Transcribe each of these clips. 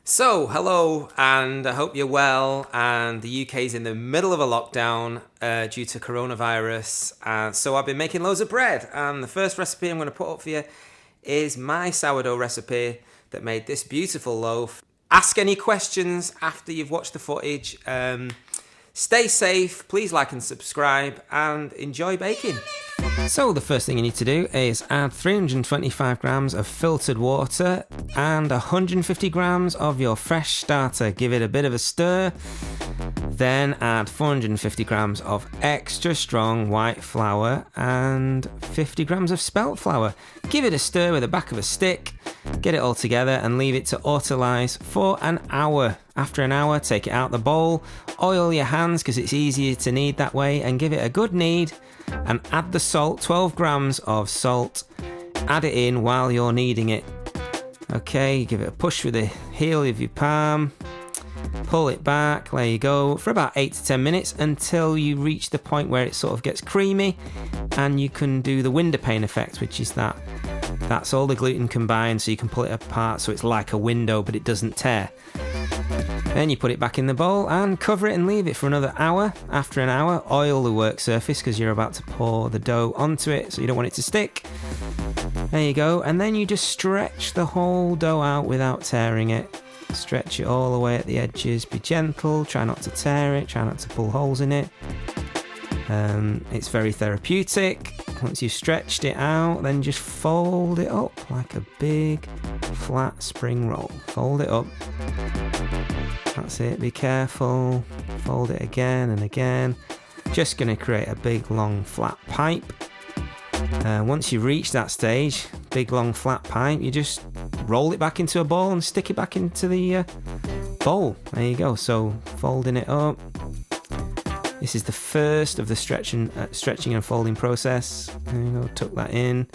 So, hello, and I hope you're well. And the UK's in the middle of a lockdown due to coronavirus. So I've been making loads of bread. And the first recipe I'm going to put up for you is my sourdough recipe that made this beautiful loaf. Ask any questions after you've watched the footage. Stay safe, please like and subscribe, and enjoy baking. So the first thing you need to do is add 325 grams of filtered water and 150 grams of your fresh starter. Give it a bit of a stir. Then add 450 grams of extra strong white flour and 50 grams of spelt flour. Give it a stir with the back of a stick. Get it all together and leave it to autolyse for an hour. After an hour, take it out the bowl. Oil your hands because it's easier to knead that way, and give it a good knead. And add the salt, 12 grams of salt. Add it in while you're kneading it. Okay, give it a push with the heel of your palm. Pull it back, there you go, for about 8 to 10 minutes until you reach the point where it sort of gets creamy and you can do the window pane effect, which is that's all the gluten combined, so you can pull it apart so it's like a window but it doesn't tear. Then you put it back in the bowl and cover it and leave it for another hour. After an hour, oil the work surface because you're about to pour the dough onto it, so you don't want it to stick. There you go, and then you just stretch the whole dough out without tearing it. Stretch it all the way at the edges, be gentle, try not to tear it, try not to pull holes in it. It's very therapeutic. Once you've stretched it out, then just fold it up like a big flat spring roll. Fold it up. That's it, be careful. Fold it again and again. Just going to create a big long flat pipe. Once you reach that stage, big long flat pipe, you just roll it back into a ball and stick it back into the bowl. There you go. So folding it up. This is the first of the stretching and folding process. There you go, tuck that in.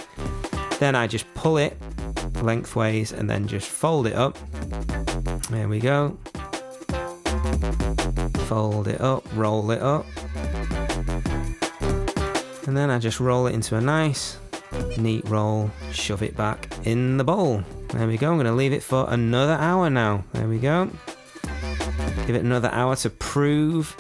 Then I just pull it lengthways and then just fold it up. There we go. Fold it up, roll it up. And then I just roll it into a nice, neat roll, shove it back in the bowl. There we go, I'm going to leave it for another hour now. There we go. Give it another hour to prove.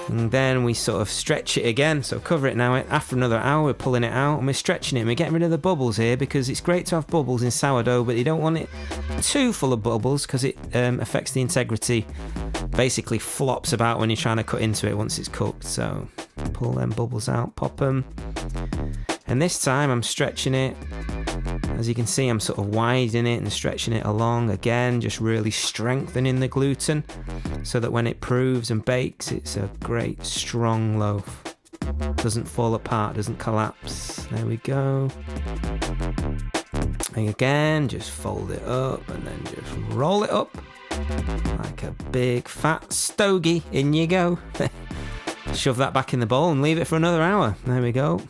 And then we sort of stretch it again, so cover it now. After another hour, we're pulling it out and we're stretching it. And we're getting rid of the bubbles here because it's great to have bubbles in sourdough, but you don't want it too full of bubbles because it affects the integrity. Basically flops about when you're trying to cut into it once it's cooked. So pull them bubbles out, pop them. And this time I'm stretching it. As you can see, I'm sort of widening it and stretching it along again, just really strengthening the gluten so that when it proves and bakes, it's a great strong loaf. Doesn't fall apart, doesn't collapse. There we go. And again, just fold it up and then just roll it up like a big fat stogie. In you go. Shove that back in the bowl and leave it for another hour. There we go.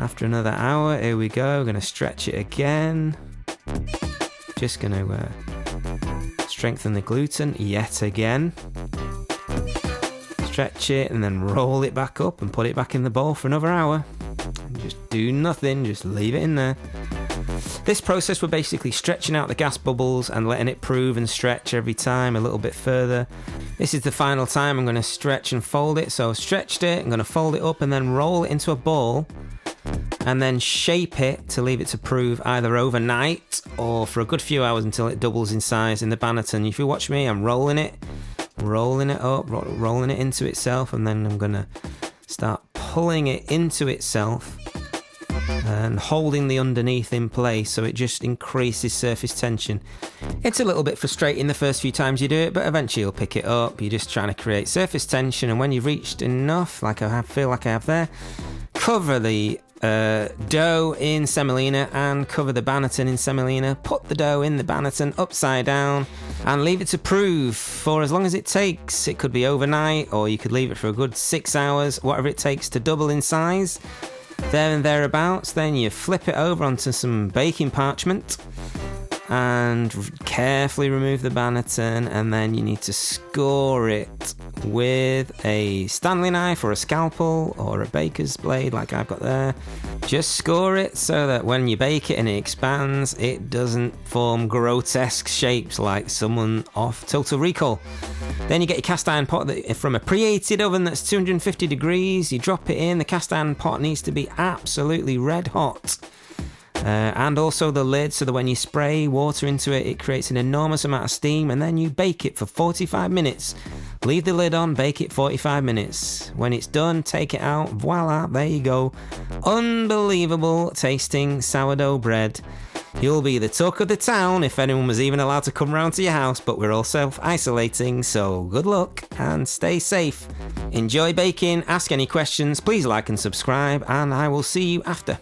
After another hour, here we go. We're going to stretch it again. Just going to strengthen the gluten yet again. Stretch it and then roll it back up and put it back in the bowl for another hour. And just do nothing, just leave it in there. This process, we're basically stretching out the gas bubbles and letting it prove and stretch every time a little bit further. This is the final time I'm going to stretch and fold it. So I've stretched it, I'm going to fold it up and then roll it into a ball. And then shape it to leave it to prove either overnight or for a good few hours until it doubles in size in the banneton. If you watch me, I'm rolling it up, rolling it into itself, and then I'm going to start pulling it into itself and holding the underneath in place so it just increases surface tension. It's a little bit frustrating the first few times you do it, but eventually you'll pick it up. You're just trying to create surface tension, and when you've reached enough, like I feel like I have there, cover the dough in semolina and cover the banneton in semolina. Put the dough in the banneton upside down and leave it to prove for as long as it takes. It could be overnight, or you could leave it for a good 6 hours, whatever it takes to double in size. There and thereabouts. Then you flip it over onto some baking parchment and carefully remove the banneton, and then you need to score it with a Stanley knife or a scalpel or a baker's blade like I've got there. Just score it so that when you bake it and it expands, it doesn't form grotesque shapes like someone off Total Recall. Then you get your cast iron pot from a preheated oven that's 250 degrees. You drop it in. The cast iron pot needs to be absolutely red hot. And also the lid, so that when you spray water into it, it creates an enormous amount of steam, and then you bake it for 45 minutes. Leave the lid on, bake it 45 minutes. When it's done, take it out. Voila, there you go. Unbelievable tasting sourdough bread. You'll be the talk of the town if anyone was even allowed to come round to your house, but we're all self-isolating, so good luck and stay safe. Enjoy baking, ask any questions, please like and subscribe, and I will see you after.